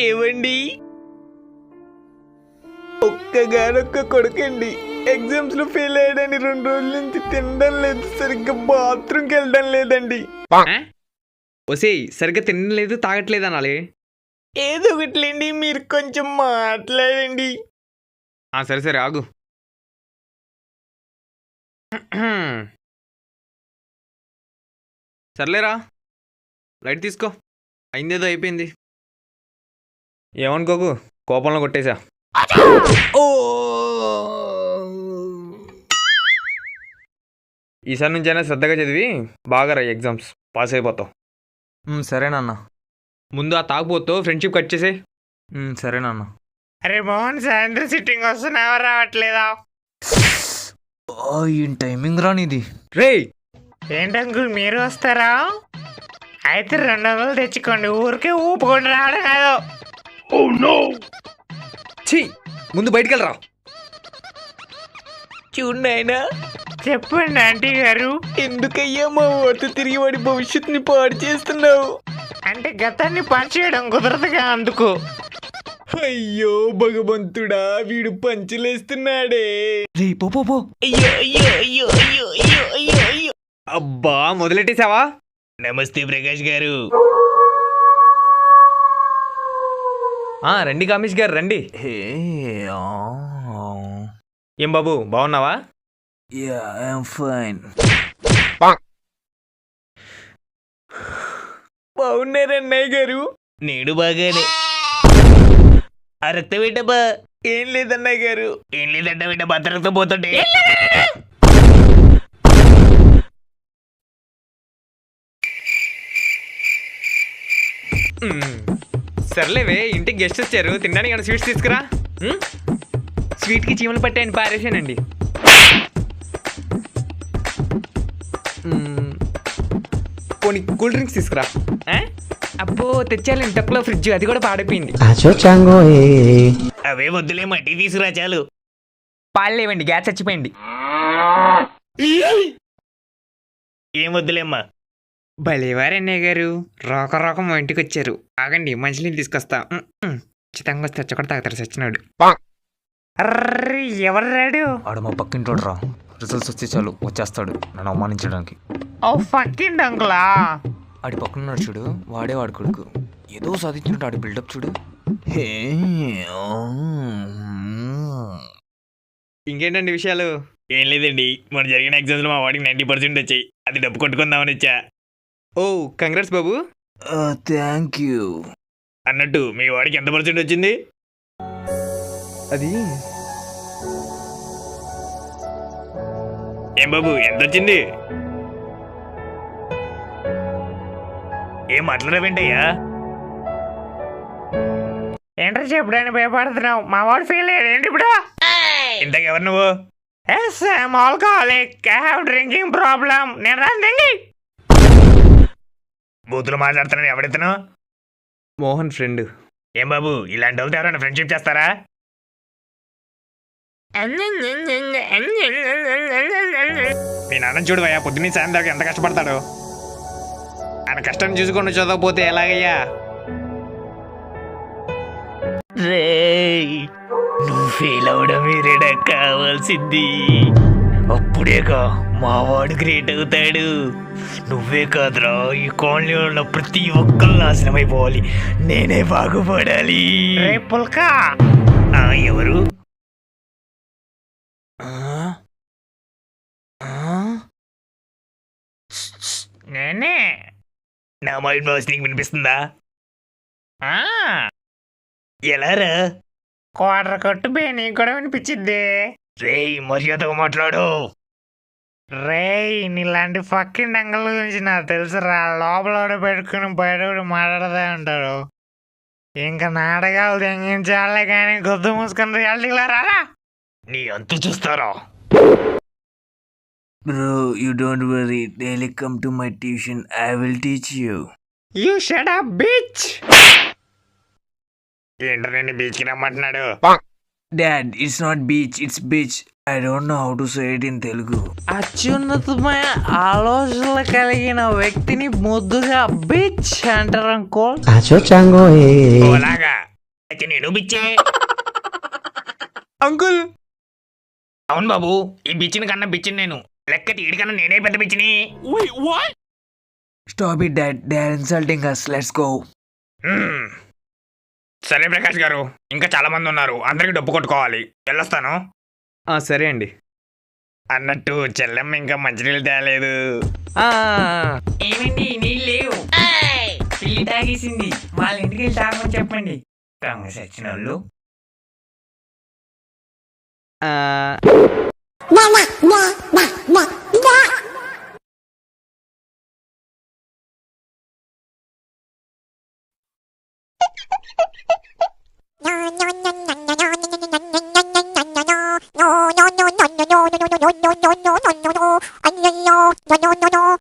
ఏవండి, ఒక్కగానొక్క కొడుకండి. ఎగ్జామ్స్ లో ఫెయిల్ అయ్యాడని 2 రోజుల నుంచి తినడం లేదు, సరిగ్గా బాత్రూమ్కి వెళ్ళడం లేదండి. ఒసేయ్, సరిగ్గా తినడం లేదు, తాగట్లేదు అనాలి. ఏదో ఒకట్లేండి, మీరు కొంచెం మాట్లాడండి. సరే సరే ఆగు. సర్లేరా, లైట్ తీసుకో. అయిందేదో అయిపోయింది. ఏమనుకోకు, కోపంలో కొట్టేశా. ఓ ఈసారి నుంచి అయినా శ్రద్ధగా చదివి బాగా రాయి, ఎగ్జామ్స్ పాస్ అయిపోతావు. సరేనన్నా. ముందు ఆ తాగుపోతూ ఫ్రెండ్షిప్ కట్ చేసే. సరేనన్నా. అరే మోహన్, సాయంత్రం సిట్టింగ్ వస్తున్నావా, రావట్లేదా? ఏం టైమింగ్ రానిది రే. ఏంటి అంకుల్, మీరు వస్తారా? అయితే 200 తెచ్చుకోండి, ఊరికే ఊపుకొని రావడం కాదు. ఛీ, ముందు బయటికి వెళ్ళరా. చూడండి ఆయన. చెప్పండి ఆంటీ గారు. ఎందుకయ్యా మా వాడితో తిరిగి వాడి భవిష్యత్తుని పాడు చేస్తున్నావు? అంటే గతాన్ని పంచేయడం కుదరదుగా, అందుకు. అయ్యో భగవంతుడా, వీడు పంచులేస్తున్నాడే. రే పో పో పో. అయ్యో అయ్యో అయ్యో అయ్యో అయ్యో అయ్యో అయ్యో. అబ్బా, మొదలెట్టేసావా? నమస్తే ప్రకాష్ గారు. రండి కామేష్ గారు, రండి. ఏం బాబు, బాగున్నావా? బాగున్నారు అన్నయ్య గారు. నేను బాగానే. ఆ రక్తం ఏంటబ్బా? ఏం లేదన్నయ్య గారు. ఏం లేదంట బిడ్డ, భద్రత పోతుంటే. సర్లేవే, ఇంటికి గెస్ట్ వచ్చారు, తినడానికి ఏమైనా స్వీట్స్ తీసుకురా. స్వీట్కి చీమలు పట్టాయని పారేసానండి. పోనీ కూల్ డ్రింక్స్ తీసుకురా. అబ్బో, తెచ్చాలండి తక్కువ ఫ్రిడ్జ్, అది కూడా పాడైపోయింది. అవే వద్దులే, మట్టి తీసుకురా చాలు. పాలు లేవండి, గ్యాస్ చచ్చిపోయింది. ఏం వద్దులేమ్మా. భలేవారన్నయ్య గారు, రోక మా ఇంటికి వచ్చారు. ఆగండి, మంచినీళ్ళు తీసుకొస్తా. ఖచ్చితంగా వస్తే తెచ్చ కూడా తాగుతారు సచ్చినాడు. అర్రే, ఎవరు రాడు? ఆడు మా పక్కింటోడు రా. రిజల్ట్స్ వస్తే చాలు వచ్చేస్తాడు నన్ను అవమానించడానికి. ఓ ఫక్కింగ్ అంకులా. ఆడి పక్కన చూడు, వాడే వాడు కొడుకు. ఏదో సాధించినట్టు ఆడి బిల్డప్ చూడు. ఇంకేంటండి విషయాలు? ఏం లేదండి, మన జరిగిన ఎగ్జామ్స్ లో మా వాడికి 90% వచ్చాయి. అది డబ్బు కొట్టుకుందామని వచ్చా. ఓ కంగ్రాట్స్ బాబు. Thank you. అన్నట్టు మీ వాడికి ఎంత % వచ్చింది? అది ఏం బాబు, ఎంత వచ్చింది? ఏం మాట్లాడవేంటయ్యా? ఏంటో చెప్పడానికి భయపడుతున్నావు? మా వాడు ఫెయిల్ అయ్యాడు ఏంటి ఇప్పుడు? ఇంతకెవరు నువ్వు? Yes I'm alcoholic, I have drinking problem. నేను రాండి. బూతులు మాట్లాడుతున్నాను, ఎవడెత్తను? మోహన్ ఫ్రెండ్. ఏం బాబు, ఇలాంటి వాళ్ళతో ఎవరైనా ఫ్రెండ్షిప్ చేస్తారా? మీ నాన్న చూడు అయ్యా, పొద్దున్నీ సాయం దాకా ఎంత కష్టపడతాడు. ఆయన కష్టం చూసుకొని చదవకపోతే ఎలాగయ్యా? రేయ్, నువ్వు ఫెయిల్ అవడం మీరేడా కావాల్సింది. అప్పుడేగా మా వాడు గ్రేట్ అవుతాడు. నువ్వే కాదురా, ఈ కాలనీలో ఉన్న ప్రతి ఒక్కరు నాశనం అయిపోవాలి. నేనే బాగుపడాలి. పుల్కా ఎవరు? నేనే. నా మైండ్ వాయిస్ నీకు వినిపిస్తుందా? ఎలారా? క్వార్టర్ కొట్టు బే, నీకు కూడా వినిపించింది. రేయ్, మర్యాదగా మాట్లాడు. రేయ్, నీలాంటి ఫక్కింగ్ డంగల గురించి నాకు తెలుసురా. లోపల పెట్టుకుని బయట మాట్లాడదా ఉంటారు. ఇంకా నాటకాలు తెంగించాలే కానీ గుద్దు మూసుకుని రియాలిటీలో రారా. నీ అంతు చూస్తారా? Bro, you don't worry. Daily come to my tuition. I will teach you. You shut up, bitch! ఏంటో నేను బీచ్కి రమ్మంటున్నాడు. Dad, it's not beach, it's bitch. I don't know how to say it in Telugu. అత్యున్నతమైన ఆలోచనలు కలిగిన వ్యక్తిని ముద్దుగా bitch అంటారు అంకోల్. అలాగా అయితే నేను బిచ్చే. అంకుల్ అవును బాబు, ఈ బిచ్చిని కన్నా బిచ్చిని నేను. లెక్క తీడికన్నా నేనే పెద్ద బిచ్చిని. Stop it, Dad. They are insulting us. Let's go. మ్మ్. సరే ప్రకాష్ గారు, ఇంకా చాలా మంది ఉన్నారు, అందరికి డబ్బు కొట్టుకోవాలి. వెళ్ళొస్తాను. సరే అండి. అన్నట్టు చెల్లెమ్మ ఇంకా మంచినీళ్ళు తేలేదు. ఆ, ఏమండి నీళ్ళు లేవు, పిల్లి తాగేసింది. వాళ్ళ ఇంటికి వెళ్ళి తాగమని చెప్పండి. దొంగ సచ్చిన వాళ్ళు. ఆ,